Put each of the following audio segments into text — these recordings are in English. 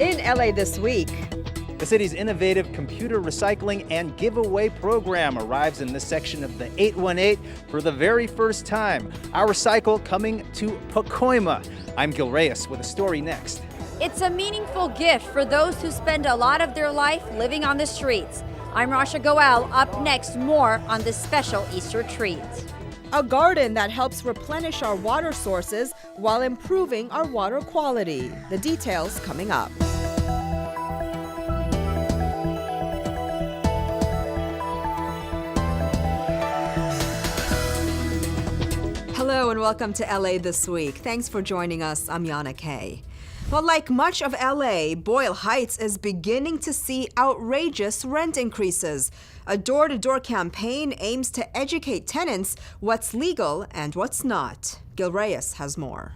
In LA this week, the city's innovative computer recycling and giveaway program arrives in this section of the 818 for the very first time. Our cycle coming to Pacoima. I'm Gil Reyes with a story next. It's a meaningful gift for those who spend a lot of their life living on the streets. I'm Rasha Goel. Up next, more on this special Easter treat. a garden that helps replenish our water sources while improving our water quality. The details coming up. Hello and welcome to LA This Week. Thanks for joining us. I'm Yana Kay. Well, like much of LA, Boyle Heights is beginning to see outrageous rent increases. A door-to-door campaign aims to educate tenants what's legal and what's not. Gil Reyes has more.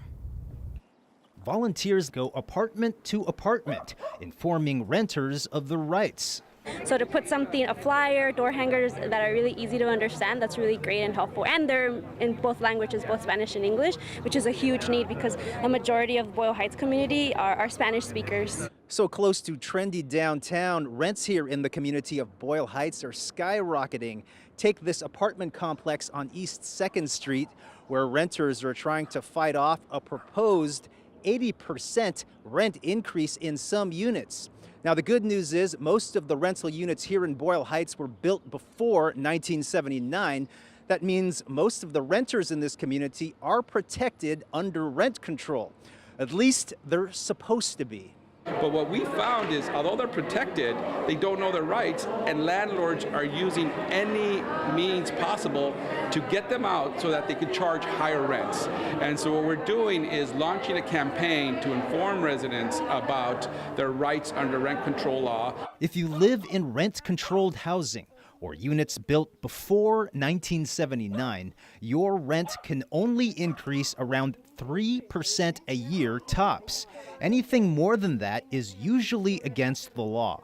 Volunteers go apartment to apartment, informing renters of the rights. So to put something, a flyer, door hangers that are really easy to understand, that's really great and helpful. And they're in both languages, both Spanish and English, which is a huge need because a majority of the Boyle Heights community are Spanish speakers. So close to trendy downtown, rents here in the community of Boyle Heights are skyrocketing. Take this apartment complex on East 2nd Street, where renters are trying to fight off a proposed 80% rent increase in some units. Now, the good news is most of the rental units here in Boyle Heights were built before 1979. That means most of the renters in this community are protected under rent control. At least they're supposed to be. But what we found is, although they're protected, they don't know their rights, and landlords are using any means possible to get them out so that they could charge higher rents. And so what we're doing is launching a campaign to inform residents about their rights under rent control law. If you live in rent-controlled housing or units built before 1979, your rent can only increase around 3% a year tops. Anything more than that is usually against the law.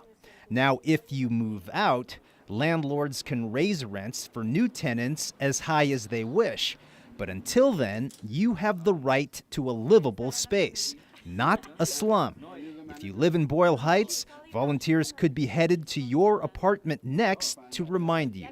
Now, if you move out, landlords can raise rents for new tenants as high as they wish. But until then, you have the right to a livable space, not a slum. If you live in Boyle Heights, volunteers could be headed to your apartment next to remind you.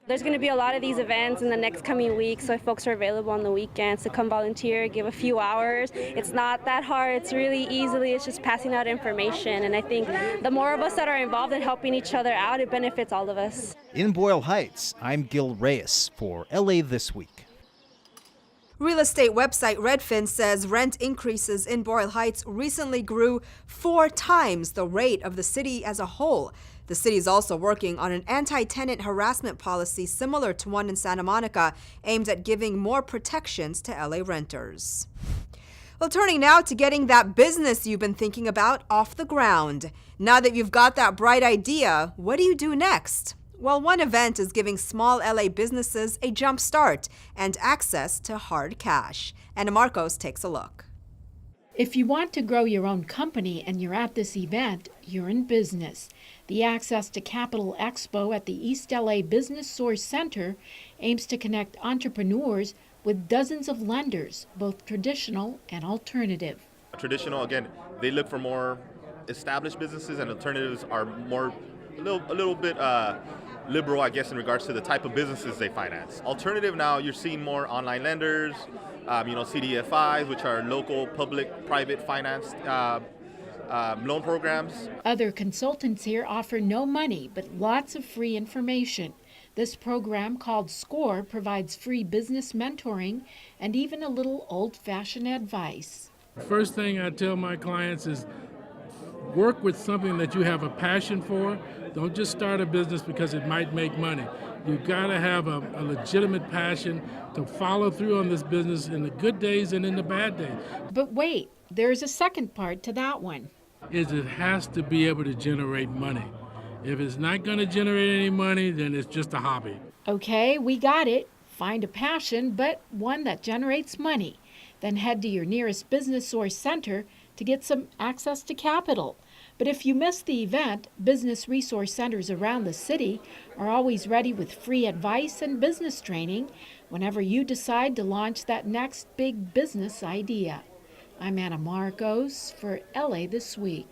There's going to be a lot of these events in the next coming weeks, so if folks are available on the weekends to come volunteer, give a few hours. It's not that hard. It's really easily, it's just passing out information. And I think the more of us that are involved in helping each other out, it benefits all of us. In Boyle Heights, I'm Gil Reyes for LA This Week. Real estate website Redfin says rent increases in Boyle Heights recently grew 4 times the rate of the city as a whole. The city is also working on an anti-tenant harassment policy similar to one in Santa Monica, aimed at giving more protections to LA renters. Well, turning now to getting that business you've been thinking about off the ground. Now that you've got that bright idea, what do you do next? Well, one event is giving small LA businesses a jump start and access to hard cash. Anna Marcos takes a look. If you want to grow your own company and you're at this event, you're in business. The Access to Capital Expo at the East LA Business Source Center aims to connect entrepreneurs with dozens of lenders, both traditional and alternative. Traditional, again, they look for more established businesses, and alternatives are more a little bit liberal, I guess, in regards to the type of businesses they finance. Alternative now, you're seeing more online lenders, CDFIs, which are local public-private finance loan programs. Other consultants here offer no money, but lots of free information. This program called SCORE provides free business mentoring and even a little old-fashioned advice. First thing I tell my clients is work with something that you have a passion for. Don't just start a business because it might make money. You've got to have a legitimate passion to follow through on this business in the good days and in the bad days. But wait, there's a second part to that one. It has to be able to generate money. If it's not going to generate any money, then it's just a hobby. Okay, we got it. Find a passion, but one that generates money. Then head to your nearest Business Source Center to get some access to capital. But if you miss the event, business resource centers around the city are always ready with free advice and business training whenever you decide to launch that next big business idea. I'm Anna Marcos for LA This Week.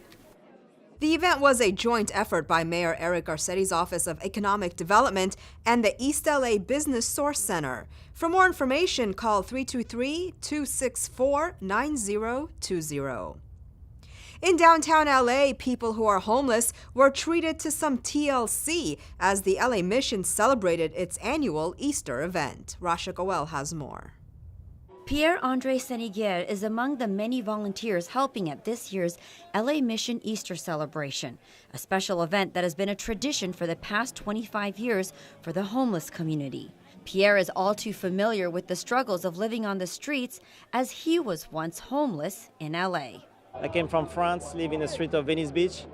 The event was a joint effort by Mayor Eric Garcetti's Office of Economic Development and the East LA Business Source Center. For more information, call 323-264-9020. In downtown LA, people who are homeless were treated to some TLC as the LA Mission celebrated its annual Easter event. Rasha Goel has more. Pierre-Andre Seniguer is among the many volunteers helping at this year's LA Mission Easter celebration, a special event that has been a tradition for the past 25 years for the homeless community. Pierre is all too familiar with the struggles of living on the streets as he was once homeless in LA. I came from France, live in the street of Venice Beach,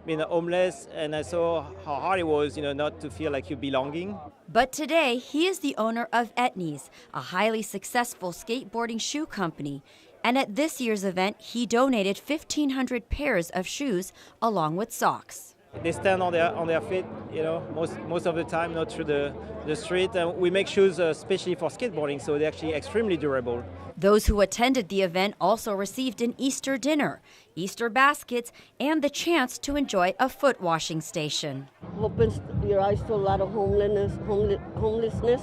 being homeless, and I saw how hard it was, not to feel like you're belonging. But today, he is the owner of Etnies, a highly successful skateboarding shoe company. And at this year's event, he donated 1,500 pairs of shoes along with socks. They stand on their feet, most of the time, not through the street. And we make shoes especially for skateboarding, so they're actually extremely durable. Those who attended the event also received an Easter dinner, Easter baskets, and the chance to enjoy a foot washing station. Opens your eyes to a lot of homelessness,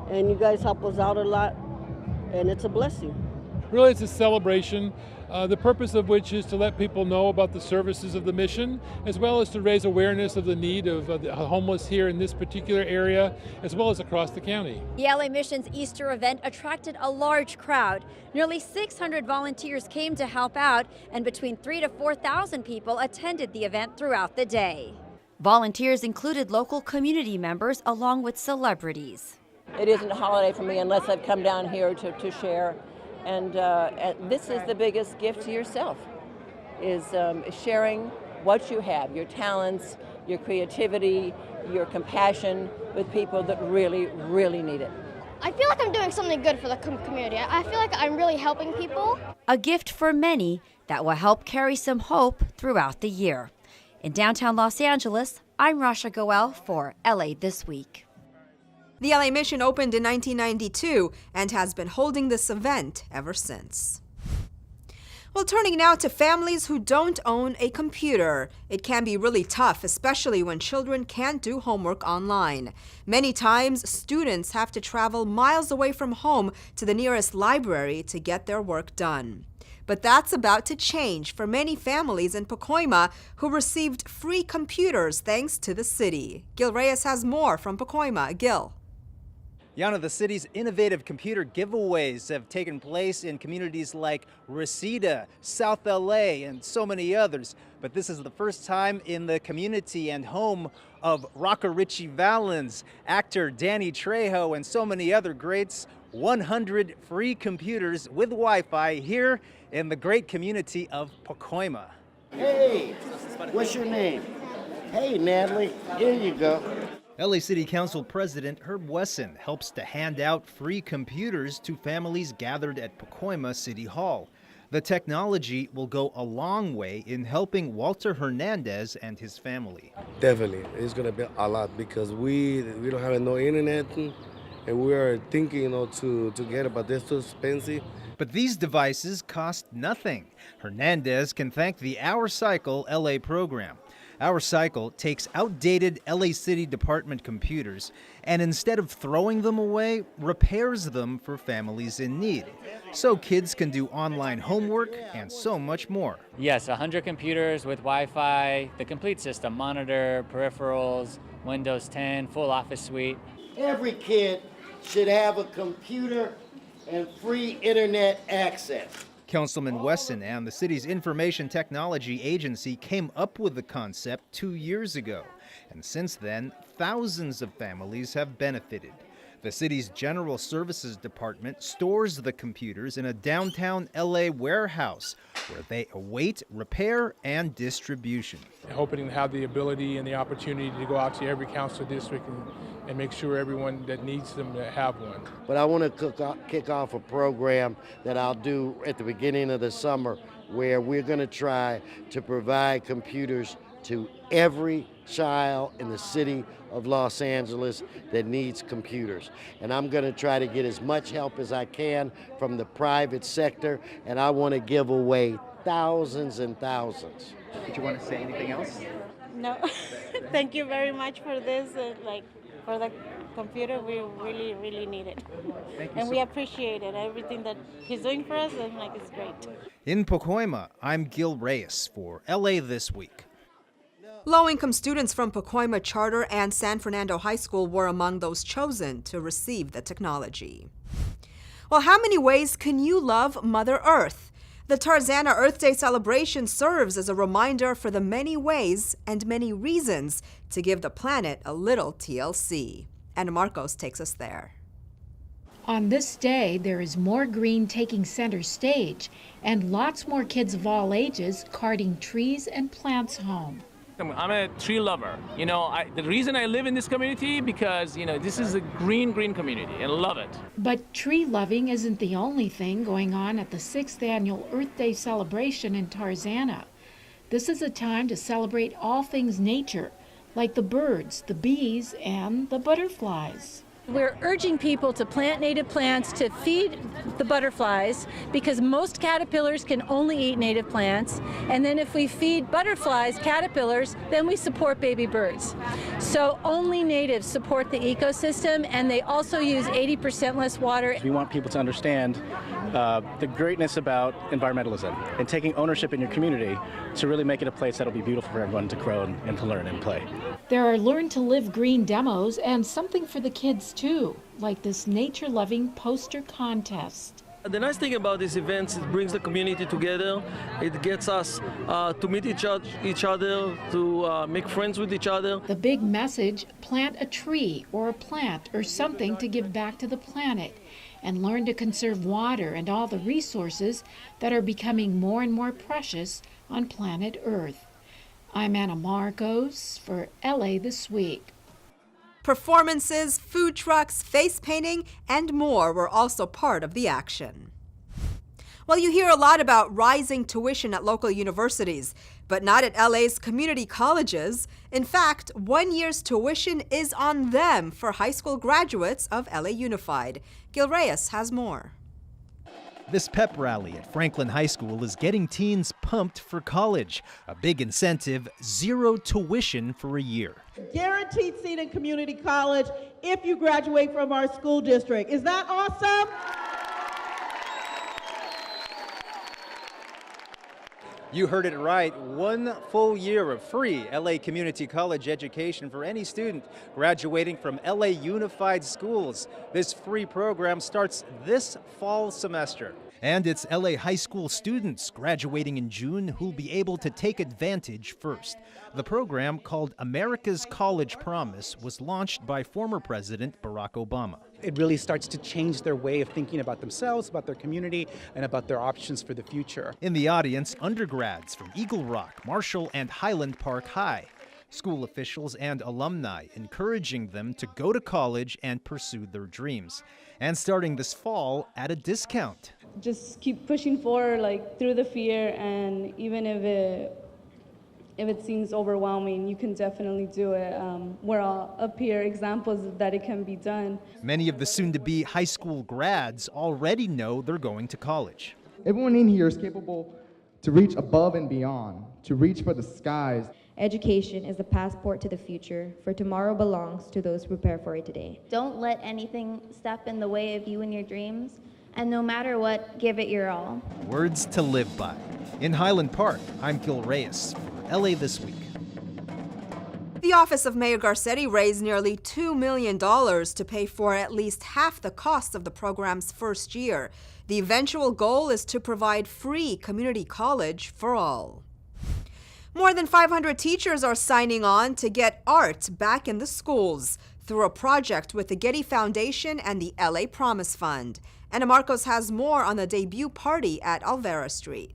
and you guys help us out a lot, and it's a blessing. Really, it's a celebration, the purpose of which is to let people know about the services of the mission, as well as to raise awareness of the need of the homeless here in this particular area, as well as across the county. The LA Mission's Easter event attracted a large crowd. Nearly 600 volunteers came to help out, and between 3,000 to 4,000 people attended the event throughout the day. Volunteers included local community members along with celebrities. It isn't a holiday for me unless I've come down here to share. And this is the biggest gift to yourself, is sharing what you have, your talents, your creativity, your compassion with people that really, really need it. I feel like I'm doing something good for the community. I feel like I'm really helping people. A gift for many that will help carry some hope throughout the year. In downtown Los Angeles, I'm Rasha Goel for LA This Week. The LA Mission opened in 1992 and has been holding this event ever since. Well, turning now to families who don't own a computer. It can be really tough, especially when children can't do homework online. Many times, students have to travel miles away from home to the nearest library to get their work done. But that's about to change for many families in Pacoima who received free computers thanks to the city. Gil Reyes has more from Pacoima. Gil. Yana, the city's innovative computer giveaways have taken place in communities like Reseda, South LA, and so many others. But this is the first time in the community and home of rocker Richie Valens, actor Danny Trejo, and so many other greats. 100 free computers with Wi-Fi here in the great community of Pacoima. Hey, what's your name? Hey, Natalie, here you go. LA City Council President Herb Wesson helps to hand out free computers to families gathered at Pacoima City Hall. The technology will go a long way in helping Walter Hernandez and his family. Definitely, it's going to be a lot because we don't have no internet, and we are thinking, to get it, but they're too expensive. But these devices cost nothing. Hernandez can thank the Our Cycle LA program. Our Cycle takes outdated LA City Department computers and instead of throwing them away, repairs them for families in need. So kids can do online homework and so much more. Yes, 100 computers with Wi-Fi, the complete system, monitor, peripherals, Windows 10, full office suite. Every kid should have a computer and free internet access. Councilman Wesson and the city's Information Technology Agency came up with the concept 2 years ago, and since then, thousands of families have benefited. The city's General Services Department stores the computers in a downtown LA warehouse where they await repair and distribution. Hoping to have the ability and the opportunity to go out to every council district and make sure everyone that needs them to have one. But I want to kick off a program that I'll do at the beginning of the summer where we're going to try to provide computers to every child in the city of Los Angeles that needs computers. And I'm going to try to get as much help as I can from the private sector, and I want to give away thousands and thousands. Did you want to say anything else? No, thank you very much for this. For the computer, we really, really need it. And we appreciate it. Everything that he's doing for us, and it's great. In Pacoima, I'm Gil Reyes for LA This Week. Low-income students from Pacoima Charter and San Fernando High School were among those chosen to receive the technology. Well, how many ways can you love Mother Earth? The Tarzana Earth Day celebration serves as a reminder for the many ways and many reasons to give the planet a little TLC. Anna Marcos takes us there. On this day, there is more green taking center stage and lots more kids of all ages carting trees and plants home. I'm a tree lover. The reason I live in this community because, this is a green community and love it. But tree loving isn't the only thing going on at the 6th annual Earth Day celebration in Tarzana. This is a time to celebrate all things nature, like the birds, the bees, and the butterflies. We're urging people to plant native plants to feed the butterflies because most caterpillars can only eat native plants. And then if we feed butterflies, caterpillars, then we support baby birds. So only natives support the ecosystem, and they also use 80% less water. We want people to understand the greatness about environmentalism and taking ownership in your community to really make it a place that'll be beautiful for everyone to grow and to learn and play. There are Learn to Live green demos and something for the kids too, like this nature-loving poster contest. The nice thing about this event is it brings the community together. It gets us to meet each other, to make friends with each other. The big message, plant a tree or a plant or something to give back to the planet and learn to conserve water and all the resources that are becoming more and more precious on planet Earth. I'm Anna Marcos for LA This Week. Performances, food trucks, face painting, and more were also part of the action. Well, you hear a lot about rising tuition at local universities, but not at LA's community colleges. In fact, 1 year's tuition is on them for high school graduates of LA Unified. Gil Reyes has more. This pep rally at Franklin High School is getting teens pumped for college. A big incentive, 0 tuition for a year. Guaranteed seat in community college if you graduate from our school district. Is that awesome? You heard it right. 1 full year of free LA Community College education for any student graduating from LA Unified Schools. This free program starts this fall semester. And it's LA high school students graduating in June who'll be able to take advantage first. The program, called America's College Promise, was launched by former President Barack Obama. It really starts to change their way of thinking about themselves, about their community, and about their options for the future. In the audience, undergrads from Eagle Rock, Marshall, and Highland Park High. School officials and alumni encouraging them to go to college and pursue their dreams. And starting this fall at a discount. Just keep pushing forward, through the fear, and even if it seems overwhelming, you can definitely do it. We're all up here examples that it can be done. Many of the soon-to-be high school grads already know they're going to college. Everyone in here is capable to reach above and beyond, to reach for the skies. Education is the passport to the future, for tomorrow belongs to those who prepare for it today. Don't let anything step in the way of you and your dreams, and no matter what, give it your all. Words to live by. In Highland Park, I'm Gil Reyes for LA This Week. The Office of Mayor Garcetti raised nearly $2 million to pay for at least half the cost of the program's first year. The eventual goal is to provide free community college for all. More than 500 teachers are signing on to get art back in the schools through a project with the Getty Foundation and the LA Promise Fund. Anna Marcos has more on the debut party at Alvera Street.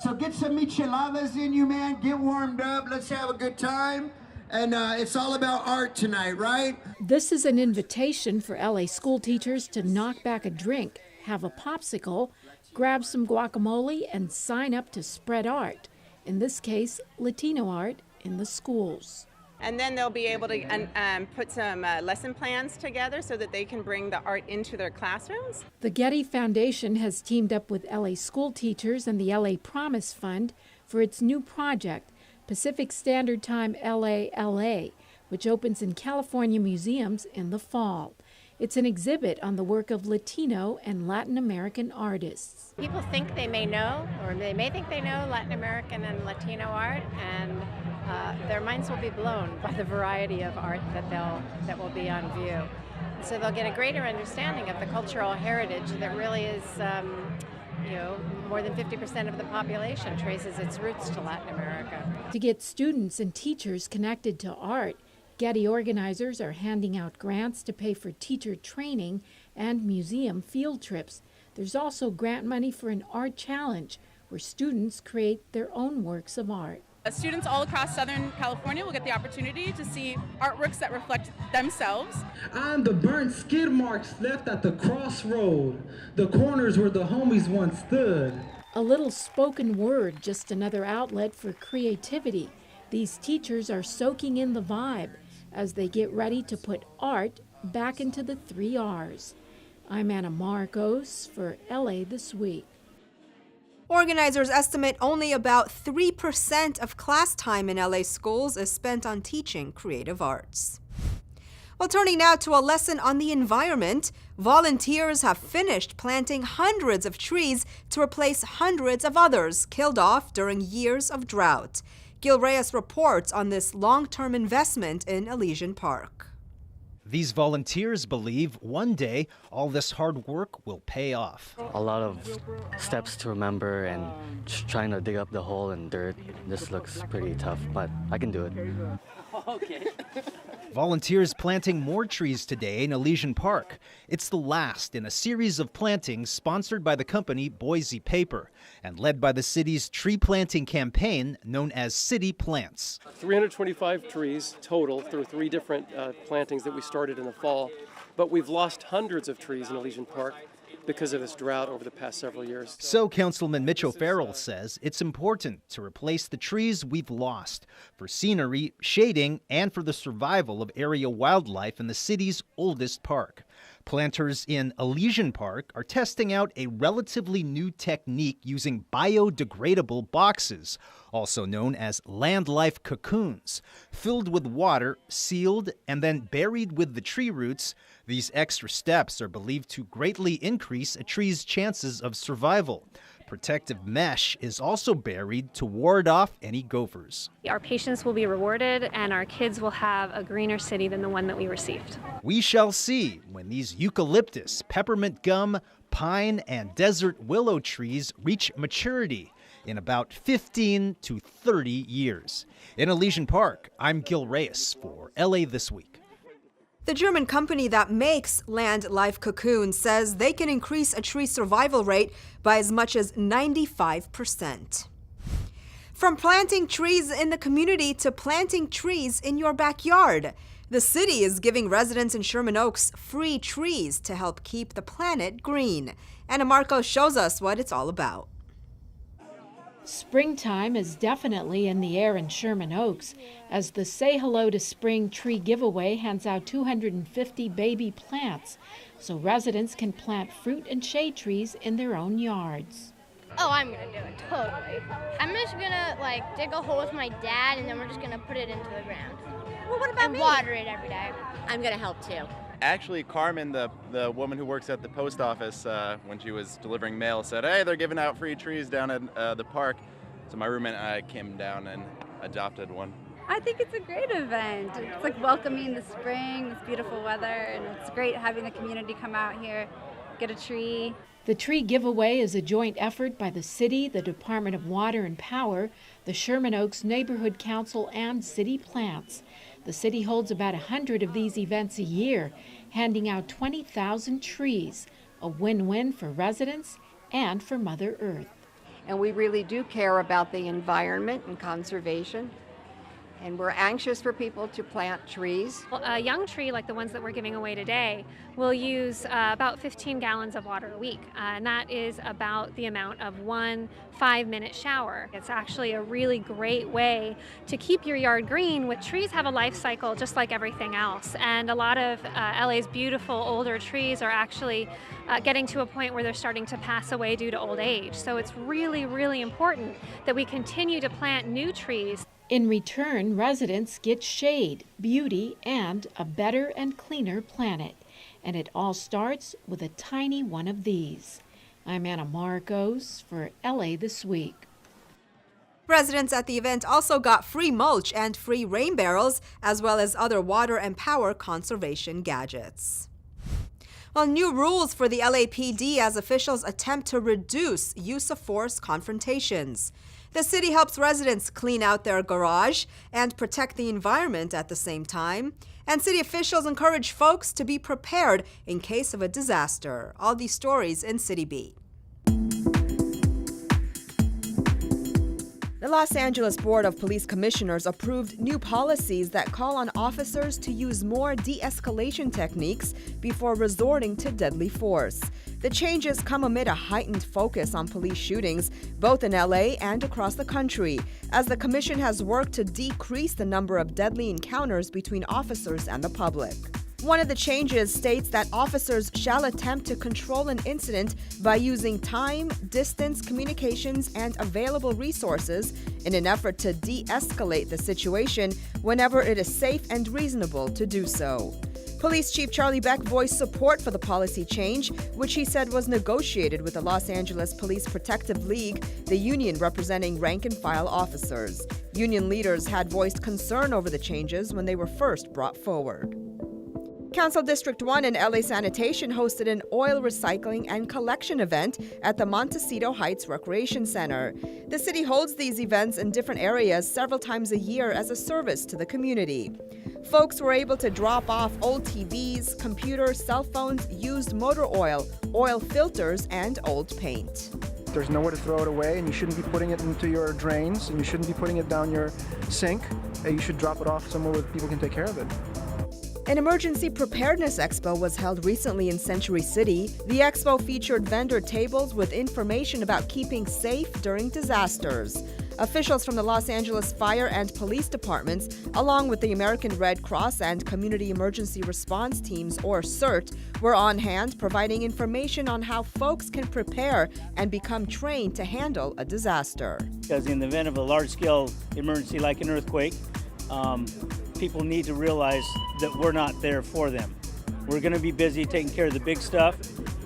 So get some micheladas in you, man. Get warmed up. Let's have a good time. And it's all about art tonight, right? This is an invitation for LA school teachers to knock back a drink, have a popsicle, grab some guacamole, and sign up to spread art. In this case, Latino art in the schools. And then they'll be able to put some lesson plans together so that they can bring the art into their classrooms. The Getty Foundation has teamed up with LA school teachers and the LA Promise Fund for its new project, Pacific Standard Time LA, which opens in California museums in the fall. It's an exhibit on the work of Latino and Latin American artists. People think they may know, or they may think they know Latin American and Latino art, and their minds will be blown by the variety of art that will be on view. So they'll get a greater understanding of the cultural heritage that really is, more than 50% of the population traces its roots to Latin America. To get students and teachers connected to art, Getty organizers are handing out grants to pay for teacher training and museum field trips. There's also grant money for an art challenge where students create their own works of art. Students all across Southern California will get the opportunity to see artworks that reflect themselves. I'm the burnt skid marks left at the crossroad, the corners where the homies once stood. A little spoken word, just another outlet for creativity. These teachers are soaking in the vibe as they get ready to put art back into the 3 R's. I'm Anna Marcos for LA This Week. Organizers estimate only about 3% of class time in LA schools is spent on teaching creative arts. Well, turning now to a lesson on the environment, volunteers have finished planting hundreds of trees to replace hundreds of others killed off during years of drought. Gil Reyes reports on this long-term investment in Elysian Park. These volunteers believe one day all this hard work will pay off. A lot of steps to remember and trying to dig up the hole in dirt. This looks pretty tough, but I can do it. Okay. Volunteers planting more trees today in Elysian Park. It's the last in a series of plantings sponsored by the company Boise Paper and led by the city's tree planting campaign known as City Plants. 325 trees total through 3 different plantings that we started in the fall, but we've lost hundreds of trees in Elysian Park because of this drought over the past several years. So Councilman Mitch O'Farrell says it's important to replace the trees we've lost for scenery, shading, and for the survival of area wildlife in the city's oldest park. Planters in Elysian Park are testing out a relatively new technique using biodegradable boxes, also known as land life cocoons. Filled with water, sealed, and then buried with the tree roots, these extra steps are believed to greatly increase a tree's chances of survival. Protective mesh is also buried to ward off any gophers. Our patients will be rewarded and our kids will have a greener city than the one that we received. We shall see when these eucalyptus, peppermint gum, pine, and desert willow trees reach maturity in about 15 to 30 years. In Elysian Park, I'm Gil Reyes for LA This Week. The German company that makes land life cocoons says they can increase a tree survival rate by as much as 95%. From planting trees in the community to planting trees in your backyard, the city is giving residents in Sherman Oaks free trees to help keep the planet green. Anna Marcos shows us what it's all about. Springtime is definitely in the air in Sherman Oaks as the Say Hello to Spring tree giveaway hands out 250 baby plants so residents can plant fruit and shade trees in their own yards. Oh, I'm gonna do it, totally. I'm just gonna dig a hole with my dad and then we're just gonna put it into the ground. Well, what about me? Water it every day. I'm gonna help too. Actually, Carmen, the woman who works at the post office, when she was delivering mail, said, hey, they're giving out free trees down at the park. So my roommate and I came down and adopted one. I think it's a great event. It's like welcoming the spring, this beautiful weather, and it's great having the community come out here, get a tree. The tree giveaway is a joint effort by the city, the Department of Water and Power, the Sherman Oaks Neighborhood Council, and City Plants. The city holds about 100 of these events a year, handing out 20,000 trees, a win-win for residents and for Mother Earth. And we really do care about the environment and conservation. and we're anxious for people to plant trees. Well, a young tree like the ones that we're giving away today will use about 15 gallons of water a week, and that is about the amount of 1 5-minute shower. It's actually a really great way to keep your yard green. With trees have a life cycle just like everything else, and a lot of LA's beautiful older trees are actually getting to a point where they're starting to pass away due to old age. So it's really, really important that we continue to plant new trees. In return, residents get shade, beauty, and a better and cleaner planet. And it all starts with a tiny one of these. I'm Anna Marcos for LA This Week. Residents at the event also got free mulch and free rain barrels, as well as other water and power conservation gadgets. Well, new rules for the LAPD as officials attempt to reduce use of force confrontations. The city helps residents clean out their garage and protect the environment at the same time. And city officials encourage folks to be prepared in case of a disaster. All these stories in Citybeat. The Los Angeles Board of Police Commissioners approved new policies that call on officers to use more de-escalation techniques before resorting to deadly force. The changes come amid a heightened focus on police shootings, both in LA and across the country, as the commission has worked to decrease the number of deadly encounters between officers and the public. One of the changes states that officers shall attempt to control an incident by using time, distance, communications, and available resources in an effort to de-escalate the situation whenever it is safe and reasonable to do so. Police Chief Charlie Beck voiced support for the policy change, which he said was negotiated with the Los Angeles Police Protective League, the union representing rank-and-file officers. Union leaders had voiced concern over the changes when they were first brought forward. Council District 1 and LA Sanitation hosted an oil recycling and collection event at the Montecito Heights Recreation Center. The city holds these events in different areas several times a year as a service to the community. Folks were able to drop off old TVs, computers, cell phones, used motor oil, oil filters, and old paint. There's nowhere to throw it away, and you shouldn't be putting it into your drains, and you shouldn't be putting it down your sink. You should drop it off somewhere where people can take care of it. An emergency preparedness expo was held recently in Century City. The expo featured vendor tables with information about keeping safe during disasters. Officials from the Los Angeles Fire and Police Departments, along with the American Red Cross and Community Emergency Response Teams, or CERT, were on hand providing information on how folks can prepare and become trained to handle a disaster. Because in the event of a large-scale emergency like an earthquake, people need to realize that we're not there for them. We're going to be busy taking care of the big stuff,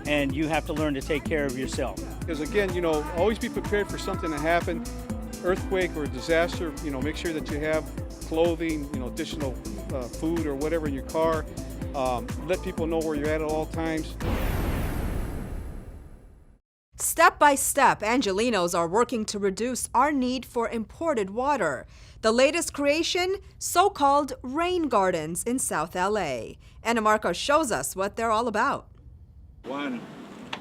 and you have to learn to take care of yourself. Because again, always be prepared for something to happen, earthquake or disaster. Make sure that you have clothing, additional food or whatever in your car. Let people know where you're at all times. Step by step, Angelenos are working to reduce our need for imported water. The latest creation, so-called rain gardens in South LA. Anna Marcos shows us what they're all about. 1,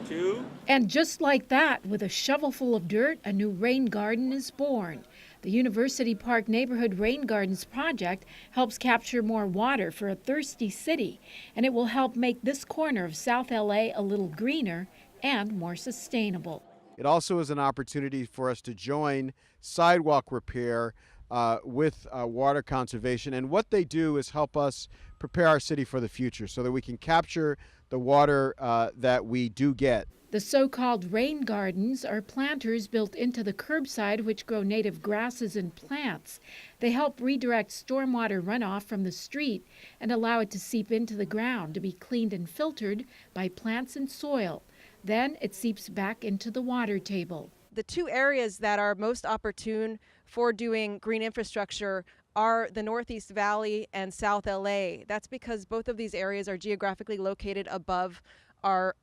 2. And just like that, with a shovelful of dirt, a new rain garden is born. The University Park Neighborhood Rain Gardens project helps capture more water for a thirsty city, and it will help make this corner of South LA a little greener and more sustainable. It also is an opportunity for us to join sidewalk repair with water conservation, and what they do is help us prepare our city for the future so that we can capture the water that we do get. The so-called rain gardens are planters built into the curbside which grow native grasses and plants. They help redirect stormwater runoff from the street and allow it to seep into the ground to be cleaned and filtered by plants and soil. Then it seeps back into the water table. The two areas that are most opportune for doing green infrastructure are the Northeast Valley and South LA. That's because both of these areas are geographically located above our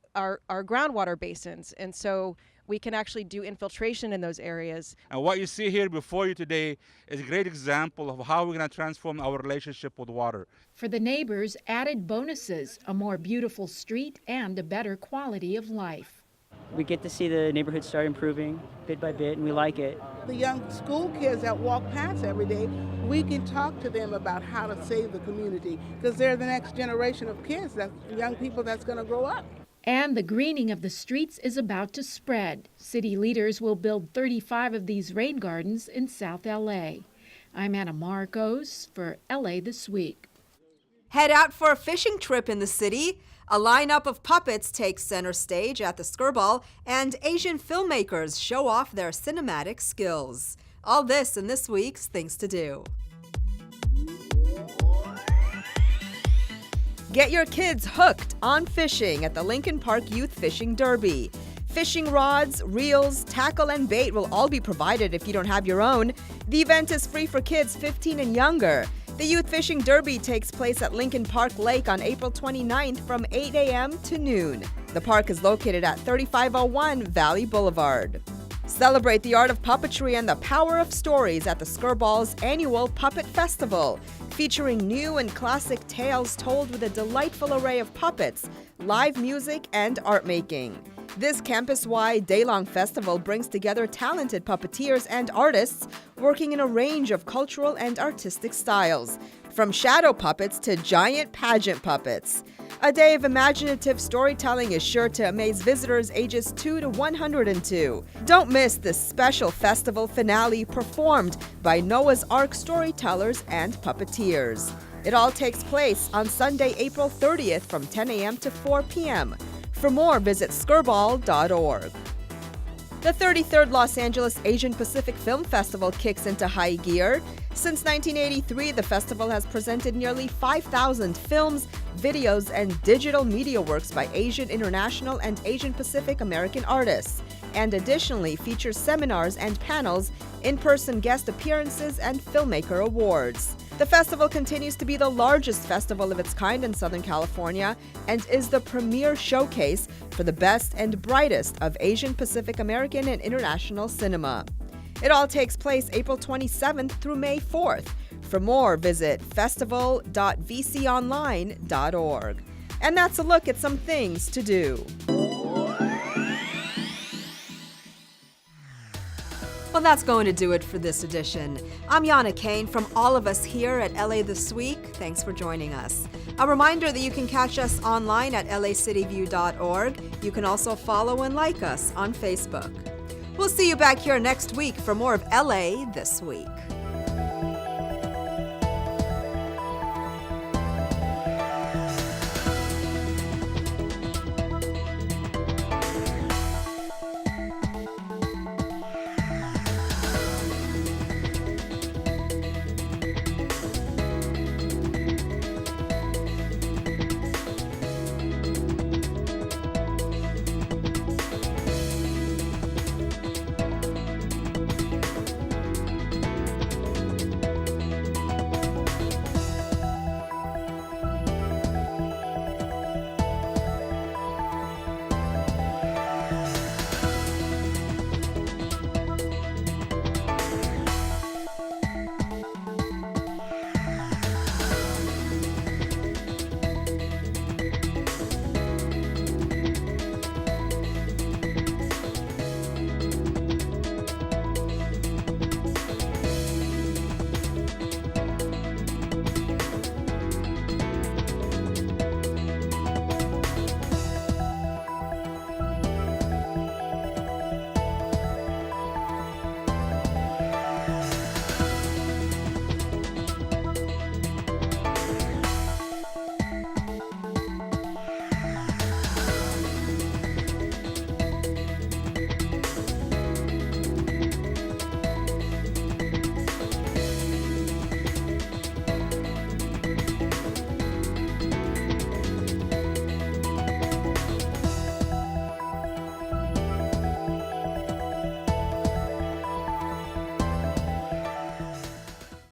groundwater basins, and so we can actually do infiltration in those areas. And what you see here before you today is a great example of how we're going to transform our relationship with water. For the neighbors, added bonuses, a more beautiful street, and a better quality of life. we get to see the neighborhood start improving bit by bit, and we like it. The young school kids that walk past every day, we can talk to them about how to save the community, because they're the next generation of kids, young people that's going to grow up. And the greening of the streets is about to spread. City leaders will build 35 of these rain gardens in South LA. I'm Anna Marcos for LA This Week. Head out for a fishing trip in the city. A lineup of puppets takes center stage at the Skirball, and Asian filmmakers show off their cinematic skills. All this in this week's Things to Do. Get your kids hooked on fishing at the Lincoln Park Youth Fishing Derby. Fishing rods, reels, tackle, and bait will all be provided if you don't have your own. The event is free for kids 15 and younger. The Youth Fishing Derby takes place at Lincoln Park Lake on April 29th from 8 a.m. to noon. The park is located at 3501 Valley Boulevard. Celebrate the art of puppetry and the power of stories at the Skirball's annual Puppet Festival, featuring new and classic tales told with a delightful array of puppets, live music, and art making. This campus-wide day-long festival brings together talented puppeteers and artists working in a range of cultural and artistic styles, from shadow puppets to giant pageant puppets. A day of imaginative storytelling is sure to amaze visitors ages 2 to 102. Don't miss this special festival finale performed by Noah's Ark storytellers and puppeteers. It all takes place on Sunday, April 30th from 10 a.m. to 4 p.m. For more, visit skirball.org. The 33rd Los Angeles Asian Pacific Film Festival kicks into high gear. Since 1983, the festival has presented nearly 5,000 films, videos, and digital media works by Asian international and Asian Pacific American artists, and additionally features seminars and panels, in-person guest appearances, and filmmaker awards. The festival continues to be the largest festival of its kind in Southern California and is the premier showcase for the best and brightest of Asian Pacific American and international cinema. It all takes place April 27th through May 4th. For more, visit festival.vconline.org. And that's a look at some things to do. Well, that's going to do it for this edition. I'm Yana Kane from all of us here at LA This Week. Thanks for joining us. A reminder that you can catch us online at lacityview.org. You can also follow and like us on Facebook. We'll see you back here next week for more of LA This Week.